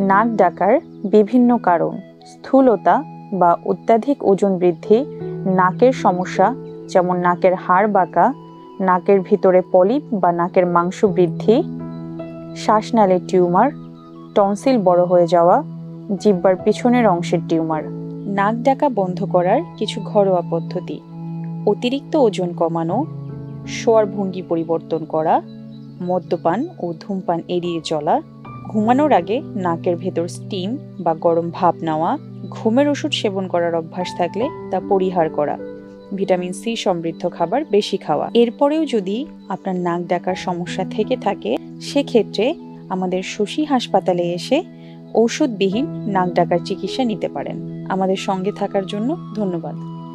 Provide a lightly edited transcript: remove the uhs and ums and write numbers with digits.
নাক ডাকার বিভিন্ন কারণ: স্থূলতা বা অত্যাধিক ওজন বৃদ্ধি, নাকের সমস্যা যেমন নাকের হাড় বাঁকা, নাকের ভিতরে পলিপ বা নাকের মাংস বৃদ্ধি, শ্বাসনালীর টিউমার, টনসিল বড় হয়ে যাওয়া, জিহ্বার পিছনের অংশের টিউমার। নাক ডাকা বন্ধ করার কিছু ঘরোয়া পদ্ধতি: অতিরিক্ত ওজন কমানো, শোয়ার ভঙ্গি পরিবর্তন করা, মদ্যপান ও ধূমপান এড়িয়ে চলা, ঘুমানোর আগে নাকের ভেতর স্টিম বা গরম ভাপ নেওয়া, ঘুমের ওষুধ সেবন করার অভ্যাস থাকলে তা পরিহার করা, ভিটামিন সি সমৃদ্ধ খাবার বেশি খাওয়া। এরপরেও যদি আপনার নাক ডাকার সমস্যা থেকে থাকে, সেক্ষেত্রে আমাদের শশী হাসপাতালে এসে ঔষধবিহীন নাক ডাকার চিকিৎসা নিতে পারেন। আমাদের সঙ্গে থাকার জন্য ধন্যবাদ।